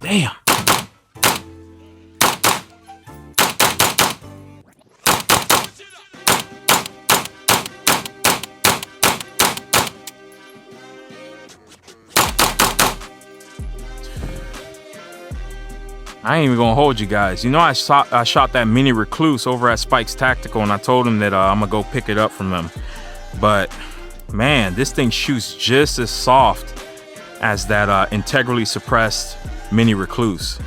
Damn. I ain't even gonna hold you guys. You know, I shot that mini recluse over at Spike's Tactical, and I told him that I'm gonna go pick it up from them. But man, this thing shoots just as soft as that integrally suppressed mini recluse.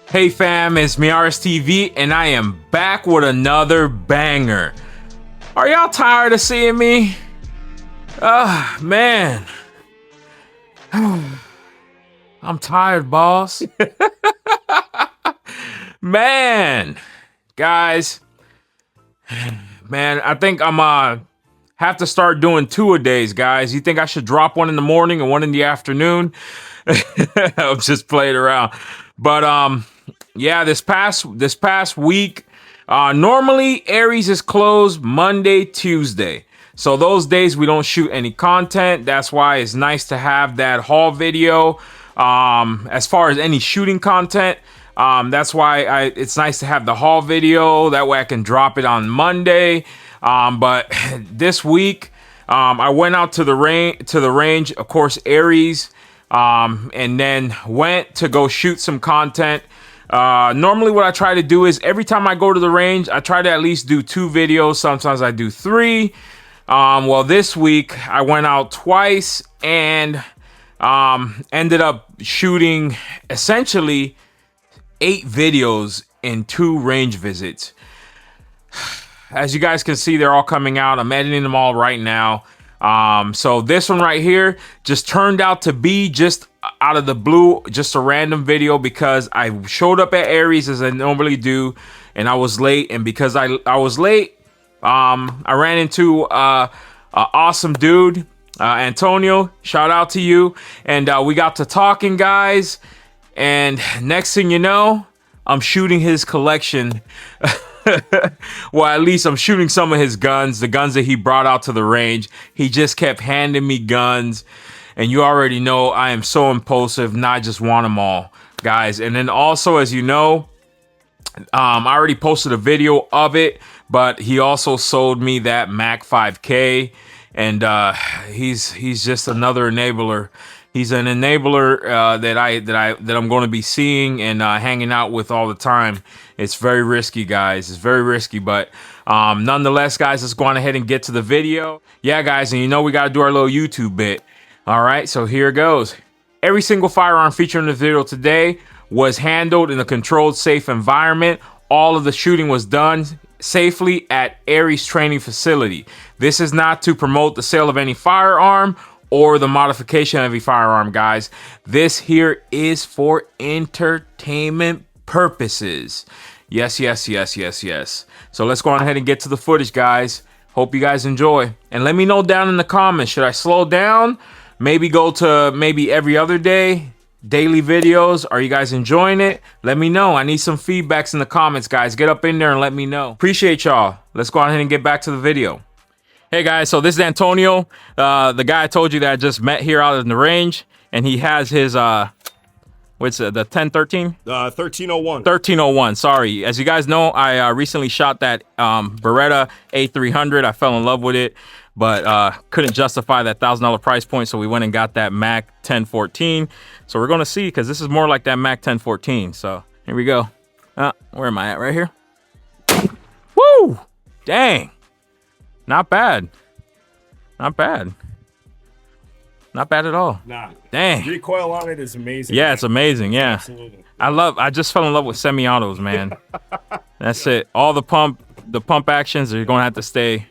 Hey fam, it's Miaris TV, and I am back with another banger. Are y'all tired of seeing me? Man. I'm tired, boss. Man. Guys. Man, I think I'm have to start doing 2-a-days, guys. You think I should drop one in the morning and one in the afternoon? I'm just playing around. But yeah, this past week, normally Aries is closed Monday, Tuesday. So those days we don't shoot any content. That's why it's nice to have that haul video. As far as any shooting content, that's why it's nice to have the haul video. That way I can drop it on Monday. But this week, I went out to the range, of course, Aries, and then went to go shoot some content. Normally what I try to do is every time I go to the range, I try to at least do 2 videos. Sometimes I do 3. Well, this week I went out twice and ended up shooting essentially 8 videos in 2 range visits. As you guys can see, they're all coming out. I'm editing them all right now. So this one right here just turned out to be just out of the blue, just a random video because I showed up at Aries as I normally do, and I was late. And because I was late, I ran into a awesome dude, Antonio. Shout out to you. And we got to talking, guys. And next thing you know, I'm shooting his collection. Well, at least I'm shooting some of his guns, the guns that he brought out to the range. He just kept handing me guns. And you already know I am so impulsive, not just want them all, guys. And then also, as you know, I already posted a video of it, but he also sold me that Mac 5K. And he's just another enabler. He's an enabler that I'm going to be seeing and hanging out with all the time. It's very risky, guys. It's very risky, but nonetheless, guys, let's go on ahead and get to the video. Yeah, guys, and you know we got to do our little YouTube bit. All right, so here it goes. Every single firearm featured in the video today was handled in a controlled, safe environment. All of the shooting was done safely at Aries training facility. This is not to promote the sale of any firearm or the modification of a firearm, guys. This here is for entertainment purposes. Yes, yes, yes, yes, yes. So let's go on ahead and get to the footage, guys. Hope you guys enjoy. And let me know down in the comments, should I slow down? Maybe go to maybe every other day, daily videos. Are you guys enjoying it? Let me know. I need some feedbacks in the comments, guys. Get up in there and let me know. Appreciate y'all. Let's go on ahead and get back to the video. Hey guys, so this is Antonio, the guy I told you that I just met here out in the range, and he has his what's it, the 1013? 1301. 1301, sorry. As you guys know, I recently shot that Beretta A300. I fell in love with it, but couldn't justify that $1,000 price point, so we went and got that Mac 1014. So we're going to see, because this is more like that Mac 1014. So here we go. Where am I at? Right here? Woo! Dang. Not bad. Not bad. Not bad at all. Nah. Dang. Recoil on it is amazing. Yeah, it's amazing. Yeah. Absolutely. I just fell in love with semi-autos, man. That's it. All the pump actions are going to have to stay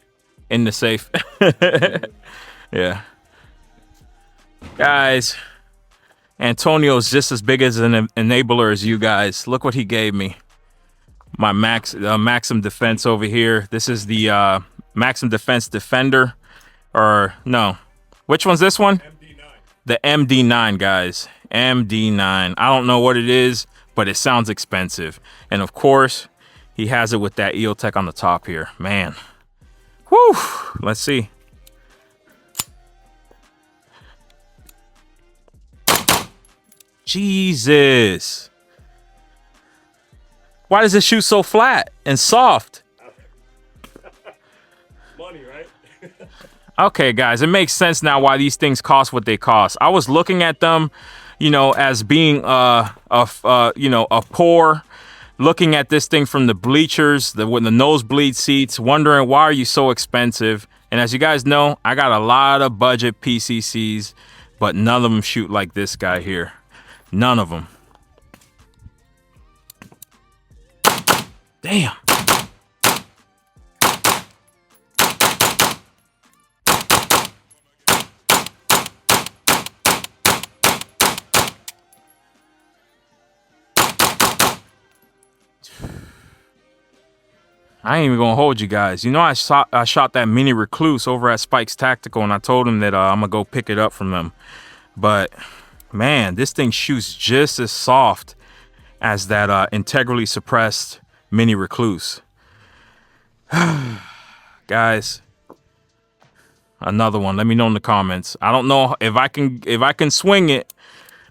in the safe. Yeah. Guys, Antonio's just as big as an enabler as you guys. Look what he gave me. My Maxim Defense over here. This is the Maxim Defense Defender. Or, no. Which one's this one? MD9. The MD9, guys. MD9. I don't know what it is, but it sounds expensive. And, of course, he has it with that EOTech on the top here. Man. Whew. Let's see. Jesus. Why does it shoot so flat and soft? Money, right? Okay, guys, it makes sense now why these things cost what they cost. I was looking at them, you know, as being a poor, looking at this thing from the bleachers, with the nosebleed seats, wondering why are you so expensive? And as you guys know, I got a lot of budget PCCs, but none of them shoot like this guy here. None of them. Damn. I ain't even gonna hold you guys. You know, I shot that mini recluse over at Spike's Tactical, and I told him that I'm gonna go pick it up from them. But man, this thing shoots just as soft as that integrally suppressed mini recluse. Guys, another one. Let me know in the comments. I don't know if I can swing it,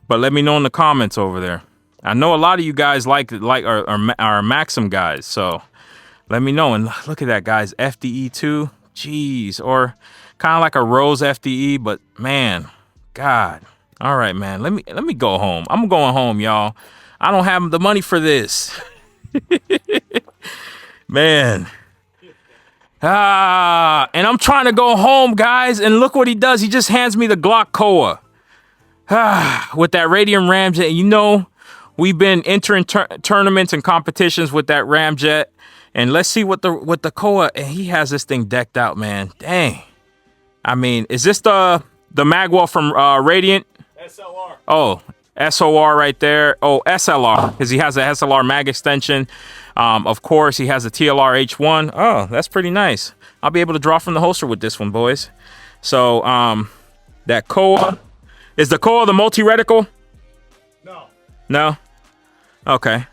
but let me know in the comments over there. I know a lot of you guys like are Maxim guys, so let me know. And look at that, guys. FDE 2. Jeez. Or kind of like a Rose FDE, but man, God. All right, man. Let me go home. I'm going home, y'all. I don't have the money for this. Man. And I'm trying to go home, guys. And look what he does. He just hands me the Glock Koa. With that Radian Ramjet. You know, we've been entering tournaments and competitions with that Ramjet. And let's see what the Koa, and he has this thing decked out, man. Dang. I mean, is this the magwell from Radiant? SLR. Oh, SOR right there. Oh, SLR, because he has a SLR mag extension. Of course, he has a TLR H1. Oh, that's pretty nice. I'll be able to draw from the holster with this one, boys. So, that Koa. Is the Koa the multi-reticle? No. No? Okay.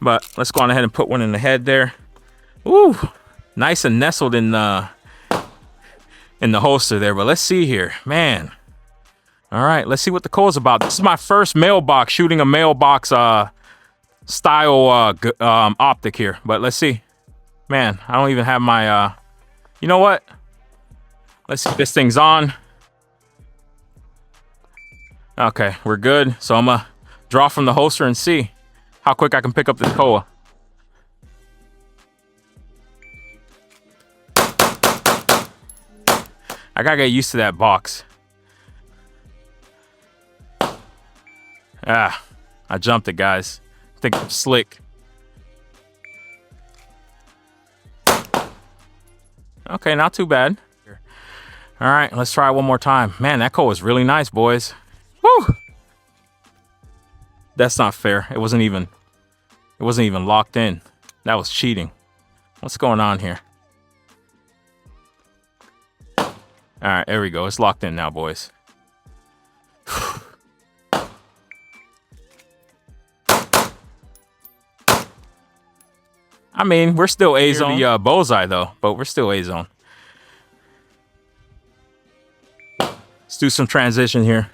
But let's go on ahead and put one in the head there. Ooh, nice and nestled in the holster there. But let's see here, man. All right, let's see what the Koa's about. This is my first mailbox, shooting a mailbox style optic here. But let's see. Man, I don't even have my, you know what? Let's see if this thing's on. Okay, we're good. So I'm going to draw from the holster and see how quick I can pick up this Koa. I gotta get used to that box. I jumped it, guys. I think I'm slick. Okay, not too bad. All right, let's try it one more time. Man, that Koa is really nice, boys. Woo! That's not fair. It wasn't even locked in. That was cheating. What's going on here? All right, there we go. It's locked in now, boys. I mean, we're still A-zone. The bullseye, though, but we're still A-zone. Let's do some transition here.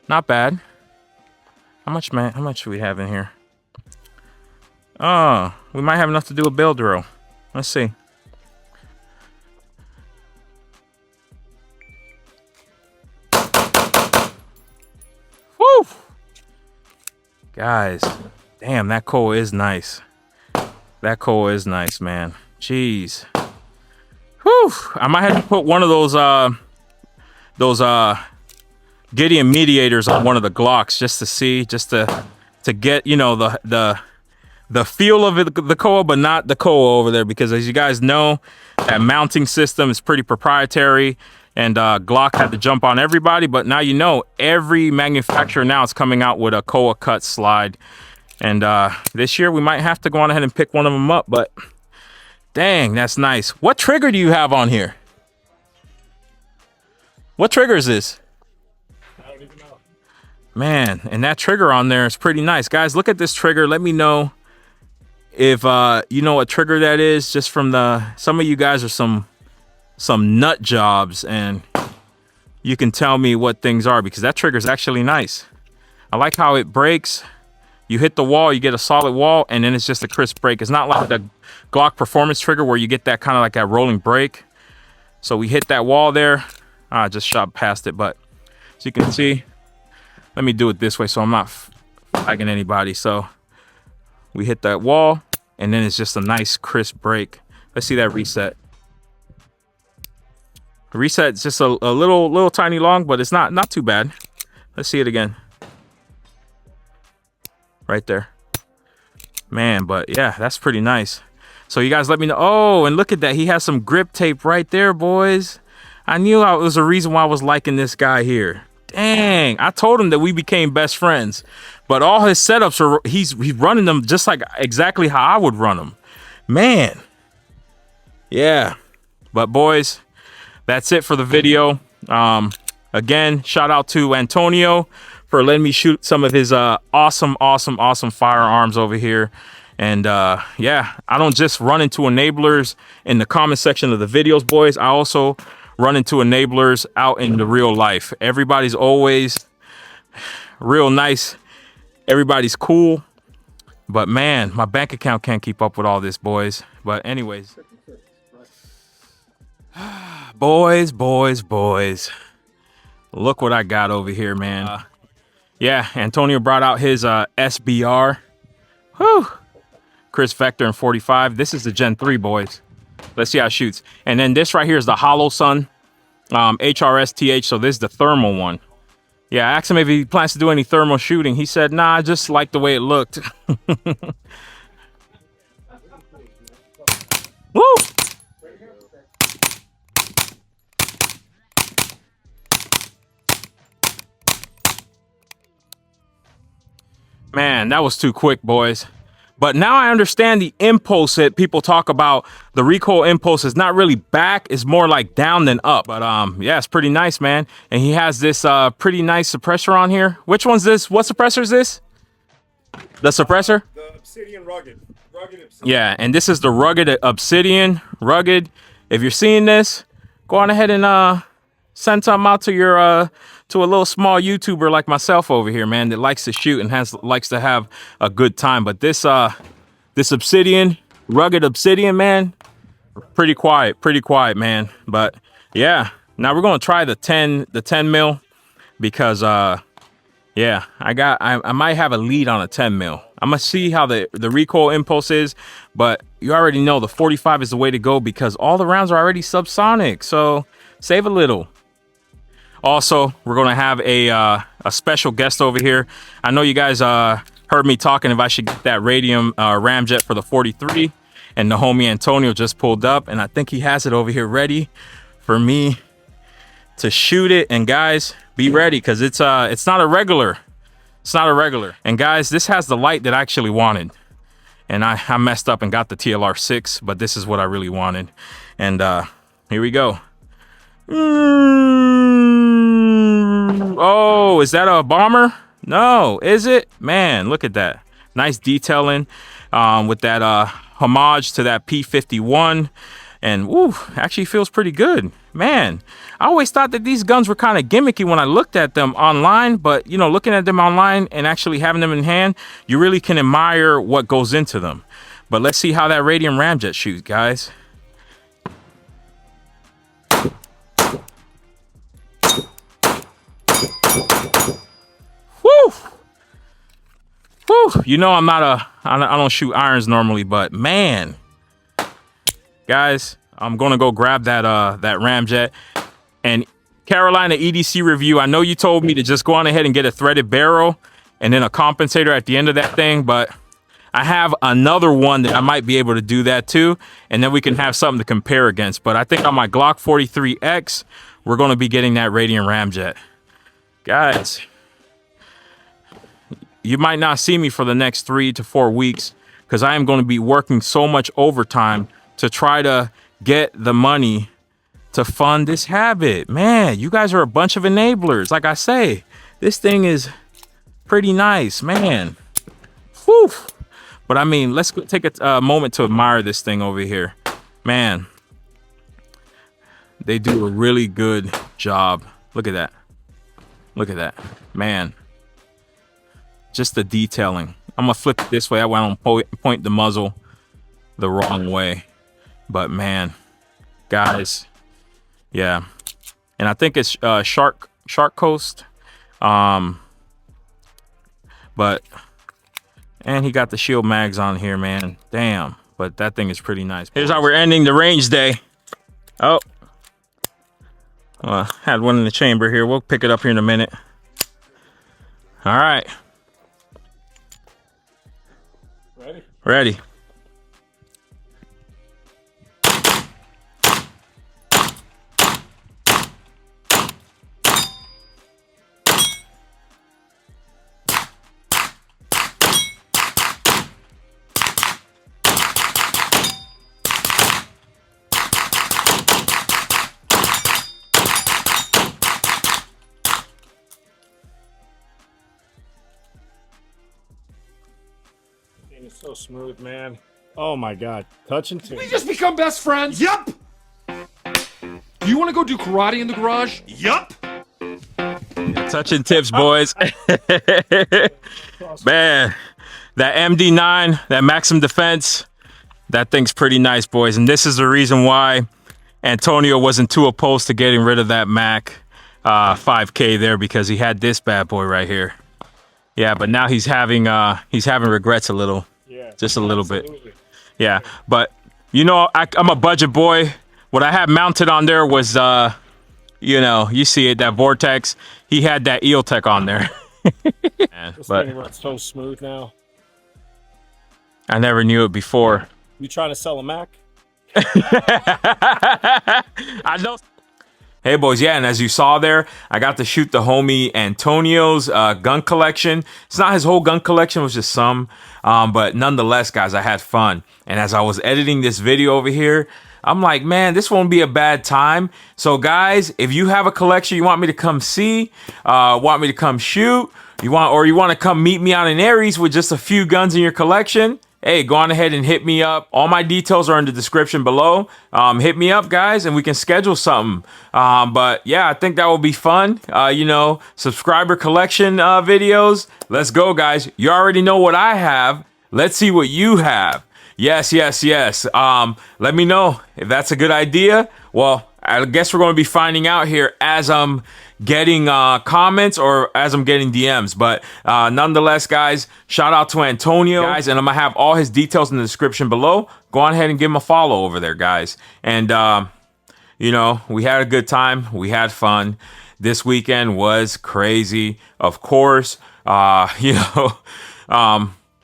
Not bad. How much, man? How much do we have in here? Oh, we might have enough to do a build row. Let's see. Woo! Guys, damn, that Koa is nice. That Koa is nice, man. Jeez. Whew! I might have to put one of those Gideon mediators on one of the Glocks just to see, just to get, you know, the feel of it, the Koa, but not the Koa over there, because as you guys know, that mounting system is pretty proprietary, and Glock had to jump on everybody. But now you know, every manufacturer now is coming out with a Koa cut slide, and this year we might have to go on ahead and pick one of them up. But dang, that's nice. What trigger do you have on here? What trigger is this? I don't even know. Man, and that trigger on there is pretty nice. Guys, look at this trigger. Let me know if you know what trigger that is, just from some of you guys are some nut jobs, and you can tell me what things are, because that trigger is actually nice. I like how it breaks. You hit the wall, you get a solid wall, and then it's just a crisp break. It's not like the Glock performance trigger where you get that kind of like that rolling break. So we hit that wall there. I just shot past it, but as you can see, let me do it this way so I'm not flagging anybody. So we hit that wall, and then it's just a nice crisp break. Let's see that reset. The reset's just a little tiny long, but it's not too bad. Let's see it again. Right there. Man, but yeah, that's pretty nice. So you guys let me know. Oh, and look at that. He has some grip tape right there, boys. I knew it was a reason why I was liking this guy here. Dang, I told him that we became best friends. But all his setups are, he's running them just like exactly how I would run them. Man. Yeah. But boys, that's it for the video. Again, shout out to Antonio for letting me shoot some of his awesome firearms over here. And yeah, I don't just run into enablers in the comment section of the videos, boys. I also run into enablers out in the real life. Everybody's always real nice. Everybody's cool. But man, my bank account can't keep up with all this, boys. But anyways, boys. Look what I got over here, man. Yeah, Antonio brought out his SBR. Whew. Kriss Vector in 45. This is the Gen 3, boys. Let's see how it shoots. And then this right here is the Hollow Sun HRSTH. So this is the thermal one. Yeah, I asked him if he plans to do any thermal shooting. He said, nah, I just like the way it looked. Woo! Man, that was too quick, boys. But now I understand the impulse that people talk about. The recoil impulse is not really back. It's more like down than up. But yeah, it's pretty nice, man. And he has this pretty nice suppressor on here. Which one's this? What suppressor is this? The suppressor? The Obsidian Rugged. Obsidian. Yeah, and this is the Rugged Obsidian. Rugged. If you're seeing this, go on ahead and send something out to your to a little small YouTuber like myself over here, man, that likes to shoot and likes to have a good time. But this Obsidian, Rugged Obsidian, man, pretty quiet, man. But yeah, now we're gonna try the 10 mil, because yeah, I might have a lead on a 10 mil. I'm gonna see how the recoil impulse is, but you already know the 45 is the way to go, because all the rounds are already subsonic, so save a little. Also, we're going to have a special guest over here. I know you guys heard me talking if I should get that Radian Ramjet for the 43. And the homie Antonio just pulled up, and I think he has it over here ready for me to shoot it. And guys, be ready, because it's not a regular. It's not a regular. And guys, this has the light that I actually wanted. And I messed up and got the TLR6, but this is what I really wanted. And here we go. Oh, is that a bomber? No, is it? Man, look at that. Nice detailing with that homage to that P51. And woo, actually feels pretty good. Man, I always thought that these guns were kind of gimmicky when I looked at them online, but you know, looking at them online and actually having them in hand, you really can admire what goes into them. But let's see how that Radian Ramjet shoots, guys. Woo! Woo! You know I don't shoot irons normally, but man, guys, I'm gonna go grab that Ramjet. And Carolina EDC review, I know you told me to just go on ahead and get a threaded barrel and then a compensator at the end of that thing, but I have another one that I might be able to do that too, and then we can have something to compare against. But I think on my Glock 43X, we're gonna be getting that Radian Ramjet. Guys, you might not see me for the next 3 to 4 weeks, because I am going to be working so much overtime to try to get the money to fund this habit. Man, you guys are a bunch of enablers. Like I say, this thing is pretty nice, man. Whew. But I mean, let's take a moment to admire this thing over here. Man, they do a really good job. Look at that. Look at that. Man, just the detailing. I'm going to flip it this way. I want to point the muzzle the wrong way. But man, guys, yeah. And I think it's Shark Coast. But, and he got the shield mags on here, man. Damn. But that thing is pretty nice. Here's how we're ending the range day. Oh. Had one in the chamber here. We'll pick it up here in a minute. All right. Ready? Ready. It's so smooth, man. Oh my god. Touch and tune. We just become best friends. Yup. Do you want to go do karate in the garage? Yup. Touching tips, boys. Man, that MD9, that Maxim Defense, that thing's pretty nice, boys. And this is the reason why Antonio wasn't too opposed to getting rid of that Mac 5K there, because he had this bad boy right here. Yeah, but now he's having regrets a little. Yeah, just a little absolutely. bit. Yeah, but you know, I'm a budget boy. What I had mounted on there was, you know, you see it, that Vortex. He had that EOTech on there. This But thing runs so smooth now. I never knew it before. You trying to sell a Mac? I know. Hey boys, yeah, and as you saw there, I got to shoot the homie Antonio's gun collection. It's not his whole gun collection, it was just some. But nonetheless, guys, I had fun. And as I was editing this video over here, I'm like, man, this won't be a bad time. So guys, if you have a collection you want me to come see, want me to come shoot, you want to come meet me out in Aries with just a few guns in your collection, hey, go on ahead and hit me up. All my details are in the description below. Hit me up, guys, and we can schedule something. But yeah, I think that will be fun. You know, subscriber collection videos. Let's go, guys. You already know what I have. Let's see what you have. Yes, yes, yes. Let me know if that's a good idea. Well, I guess we're going to be finding out here as I'm getting comments or as I'm getting DMs. But nonetheless, guys, shout out to Antonio, guys, and I'm going to have all his details in the description below. Go on ahead and give him a follow over there, guys. And, you know, we had a good time. We had fun. This weekend was crazy, of course. You know,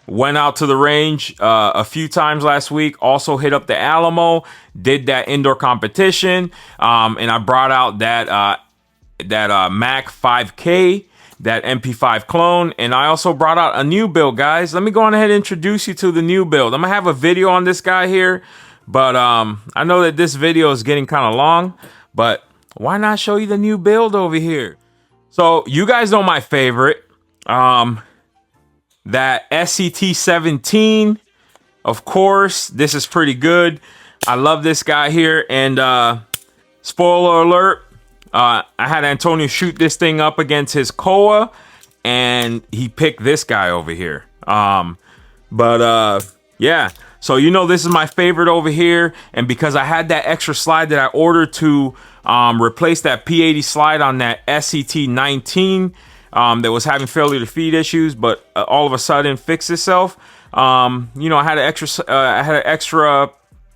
went out to the range a few times last week. Also hit up the Alamo, did that indoor competition, and I brought out that Mac 5K, that MP5 clone, and I also brought out a new build, guys. Let me go on ahead and introduce you to the new build. I'm gonna have a video on this guy here, but I know that this video is getting kind of long, but why not show you the new build over here? So you guys know my favorite, that SCT-17, of course. This is pretty good. I love this guy here. And spoiler alert, I had Antonio shoot this thing up against his Koa, and he picked this guy over here. Yeah, so you know this is my favorite over here, and because I had that extra slide that I ordered to replace that P80 slide on that SCT-19 that was having failure to feed issues, but all of a sudden fixed itself. You know, I had an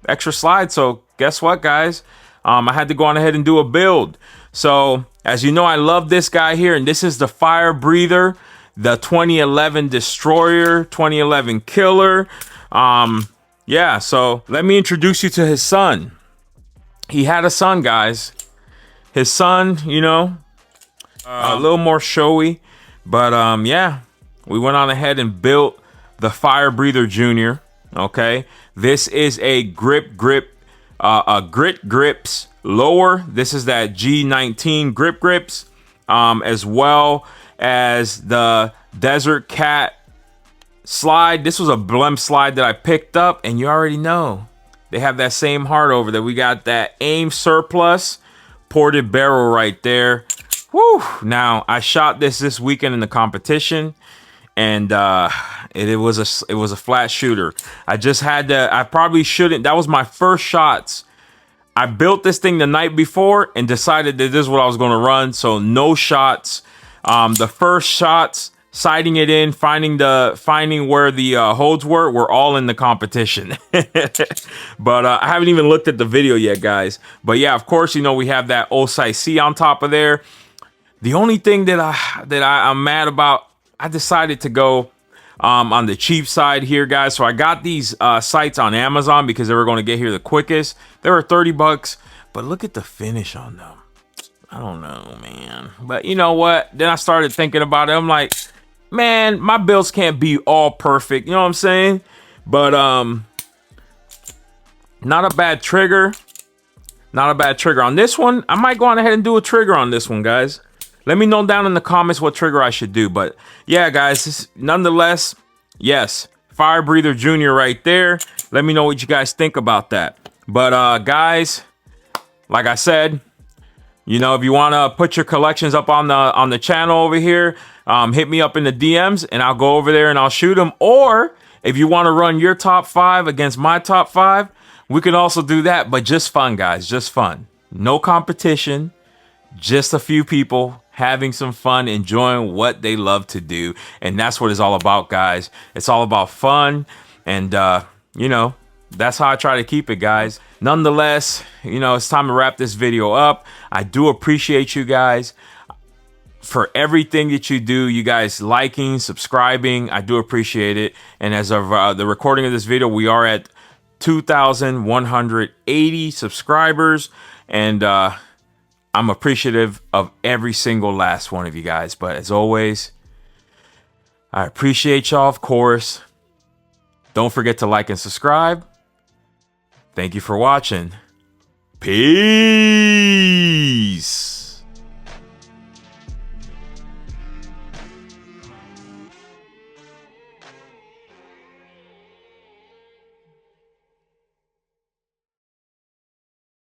extra slide. So guess what, guys? I had to go on ahead and do a build. So as you know, I love this guy here, and this is the Fire Breather, the 2011 Destroyer, 2011 Killer. Yeah. So let me introduce you to his son. He had a son, guys. His son, you know, a little more showy, but yeah, we went on ahead and built the Fire Breather Junior. Okay, this is a grit grips lower. This is that G19 grip grips, as well as the Desert Cat slide. This was a blimp slide that I picked up, and you already know they have that same heart over there. We got that AIM surplus ported barrel right there. Woo! Now I shot this weekend in the competition, and it was a flat shooter. I just had to. I probably shouldn't. That was my first shots. I built this thing the night before and decided that this is what I was going to run. So no shots. The first shots, sighting it in, finding where the holds were all in the competition. But I haven't even looked at the video yet, guys. But yeah, of course, you know, we have that Osai C on top of there. The only thing that I'm mad about, I decided to go on the cheap side here, guys. So I got these sights on Amazon because they were going to get here the quickest. They were $30, but look at the finish on them. I don't know, man. But you know what? Then I started thinking about it. I'm like, man, my builds can't be all perfect. You know what I'm saying? But not a bad trigger. Not a bad trigger on this one. I might go on ahead and do a trigger on this one, guys. Let me know down in the comments what trigger I should do. But yeah, guys, nonetheless, yes, Fire Breather Jr. right there. Let me know what you guys think about that. But guys, like I said, you know, if you want to put your collections up on the channel over here, hit me up in the DMs and I'll go over there and I'll shoot them. Or if you want to run your top 5 against my top 5, we can also do that. But just fun, guys, just fun. No competition, just a few people having some fun, enjoying what they love to do. And that's what it's all about, guys. It's all about fun. And, you know, that's how I try to keep it, guys. Nonetheless, you know, it's time to wrap this video up. I do appreciate you guys for everything that you do. You guys liking, subscribing. I do appreciate it. And as of the recording of this video, we are at 2,180 subscribers. And, I'm appreciative of every single last one of you guys. But as always, I appreciate y'all, of course. Don't forget to like and subscribe. Thank you for watching. Peace.